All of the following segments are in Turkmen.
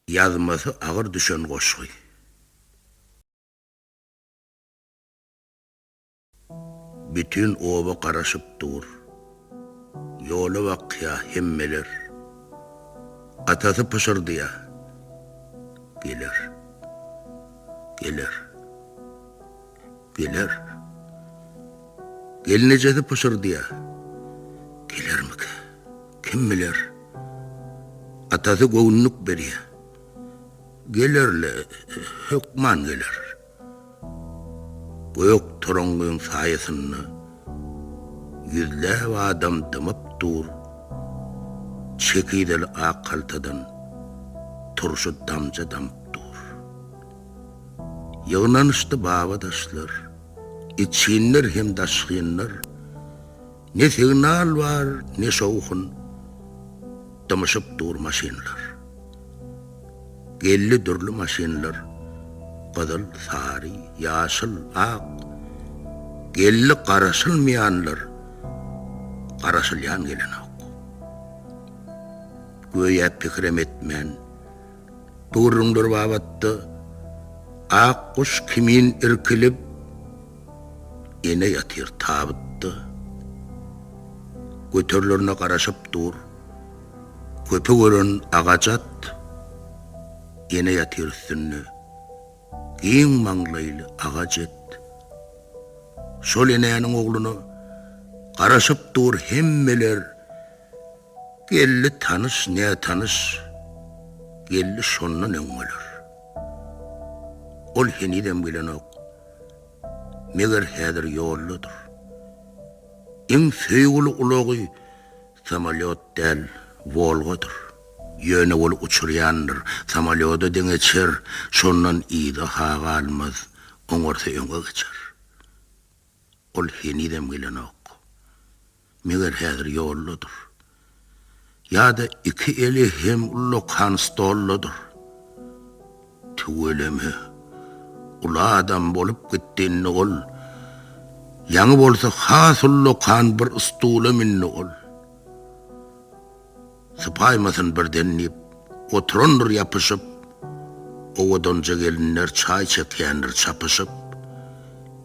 Yazması ağır düşen goşgy. Bütün oba garaşyp dur. Ýoly wakya hemmeler. Atasy pışırdyya. Gelir. Gelir. Gelir. Gelinejesi pışırdyya. Gelermik? Kim biler? Atasy göwnük berýär. Gelerle, hükman geler. Büyük torangyň saýasyny yüzläp adam dymyp dur. Çekidel akaltadan turşy damja damyp dur. Ýygnanyşdy babadaşlar, içinler hem daşgynlar. Ne signal var, ne şowhun. Dymyşyp dur maşinlar. Gelli durly maşinlar. Qızıl, sari, ýaşyl, ak. Gelli garaşylmaýanlar. Garaşylýan gelen ok. Göýe pikrem etmän. Durundur babatdy. Ak kuş kimin irkilip ene ýatyr tabytdy. Götürlerine garaşyp dur. Köpü gören agajat ene ýatyr üstünde. Giň maňlaýly agajet. Şol eneýäniň ogluny garaşyp dur hemmeler. Gelli tanış, ne tanış. Gelli şondan öňmeler. Ol henidem bilen ok. Meger häzir ýolludur. Iň söýgüli ulagy samalyot del, Volgadyr. Ýöne ol uçurýandyr. Samalyoda deňeçer, şondan ýyda haga almaz, oňorsa öňe geçer. Ol henidem bilen ok. Meger häzir ýolludur. Ýa-da iki eli hem ullokan stolludur. Tüweleme, ula adam bolup gitdiňni ol. Ýaňy bolsa has ullokan bir stula minni ol. Sıpaymasın birden nip, oturundur yapışıp, owadonca gelinler çay çekýändir çapışıp,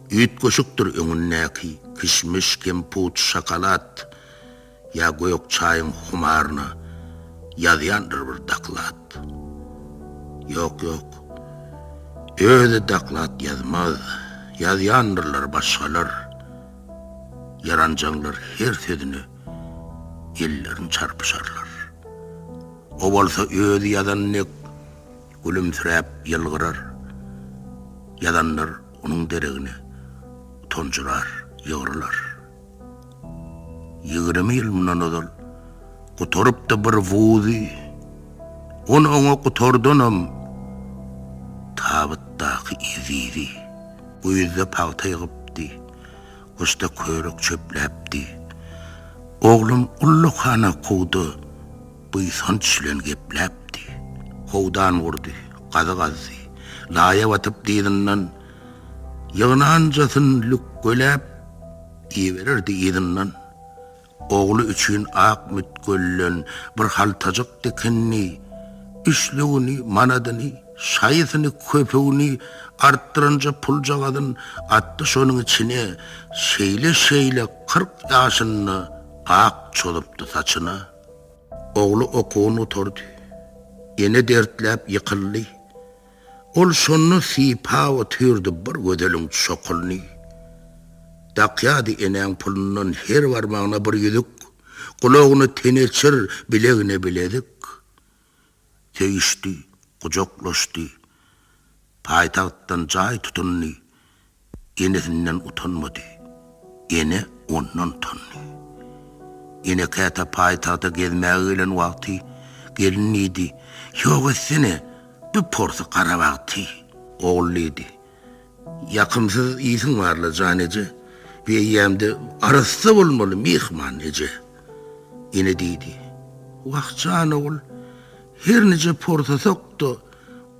üýt köşükdir öňündäki, kişmiş, kemput, şokolat, ya goýok çaýyň humarna, ýazýandyr bir daklat. Yok, özi daklat ýazmaz, ýazýandyrlar başgalar, yaranjaňlar her sözüni, ellerini çarpışarlar. O bolsa özi ýazanlyk gülümsiräp ýylgyrar. Ýazanlar onuň deregine tonjurar, ýygrylar. 20 ýyl mundan ozal gutorup da bir wuzy, onu oňa gutordunam tabytdaky izidi. Bu ýüzde pagta ýygypdy, goşda körek çöpläpdi. Oglum ullukana kuwdy. Bu insan çilen gepläpdi. Howdan vurdy, gazy, laýa watyp diýdinden, ýygnanjasyn lükgöläp iýerirdi ýydynden. Ogly üçin ak mütköllen bir haltajak dekenni, işlegini, manadyny, şaýysyny, köpegini arttyrynja puljagadyn atdy şonuň içine şeýle 40 ýaşyny ak çolupdy saçyna. Oglu okuny oturdy. Ene dertlep ýykyldy. Ol şonu sipa otyrdy bir gödeliň şokulny. Dakýady eneň pulundan her barmagyna bir ýüzük, gulagyny teneçir, bilegine biledik. Teýişdi, gujoklaşdy. Paýtagtdan jaý tutundy. Enesinden utanmady. Ene ondan utandy. Ene kata paýtagda gezmäge gelen wagty gelinidi. Ýok sene bir porsa gara wagty. Oğluydy. Yakımsız iyisin varla canece. Ve yemde arası bolmaly mihman ece. Ene deydi. Wagtjana ol her nece porsa soktu.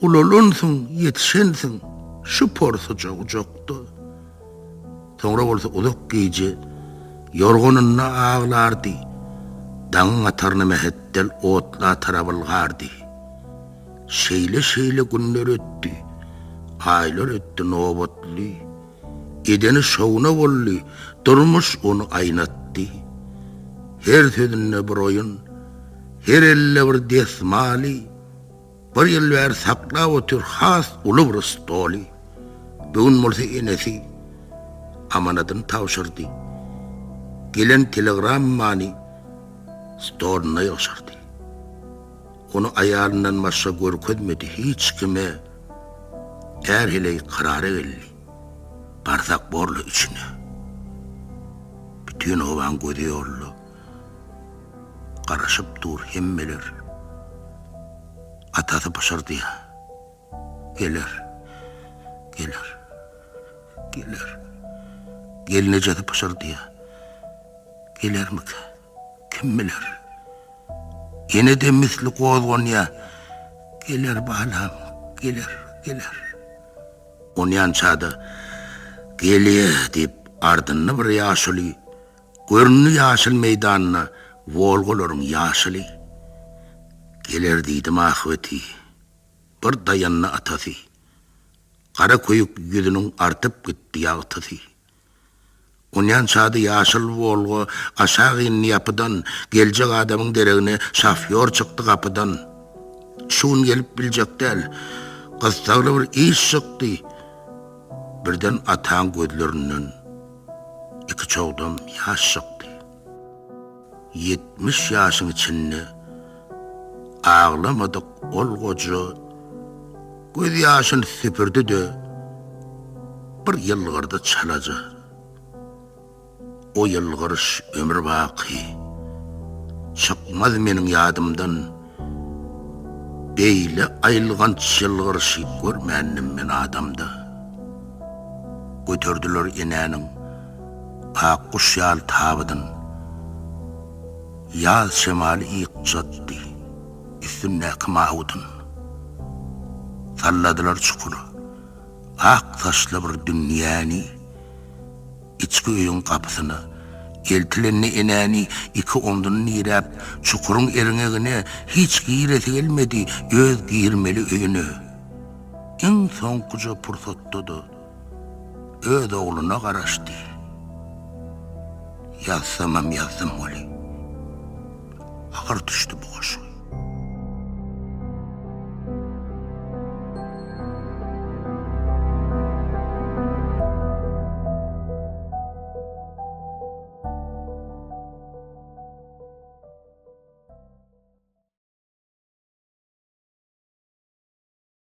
Ulolunsun, yetişensin. Şu porsa joktu. Sonra bolsa uzak gece yorgununna ağlardı. Dağın atarını mehettel otla tarabılgardı. Şeyle günler öttü. Aylar öttü nobatlı. Edeni şovuna bollu. Durmuş onu aynattı. Her sözünne bir oyun. Her elle bir desmali. Bir yıl ver sakla otur has ulu bir stoli. Bugün molsa enesi amanatını tavşırdı. Gelen telegram mani stoluna yoşardı. Onu ayarından başka görkezmedi hiç kime. Erhiley kararı geldi. Bardak borlu içine. Bütün ovan görüyorlu. Karışıp dur hemmeler. Atası başardı ya. Gelir. Gelinecedi başardı ya. Gelir mi ki? Kim bilir? Yine de misli kozgon ya. Gelir balam. Gelir. Onyan çadı. Geliye deyip ardını bir yaşılı. Görünü yaşıl meydanına. Volgolorun yaşılı. Gelir deydim ahveti. Bir dayanına atası. Kara koyuk yüzünün artıp gitti yağıtısı. Onyan çadı yaşıl volgo aşağı inni yapıdan gelecek adamın dereğine şafyor çıktı kapıdan. Şun gelip bilecek değil. Kıstağlı bir iş çıktı. Birden atan gözlerinden iki çoğdum yaş çıktı. 70 yaşın içinde ağlamadık ol koca. Göz yaşını süpürdü de bir yılgırda çalacak. O yılgırış ömür baki. Çıkmaz menin yadımdan. Beyle ayılgan yılgırışı görmendim men adamda. Götürdüler inenin ak kuş yal tabıdın. Yaz şemali ilk caddi. Üstünne kımağudun. Salladılar çukuru. Ak taşlı bir dünyani. İçki uyun kapısını. Eltilenni inani iki ondun nirap. Çukurun erineğine hiç giyiresi gelmedi. Öz giyirmeli öyünü. En son kuca pırsattadı. Öz oğluna karaştı. Yazsamam oli. Ağır düştü boğuşu.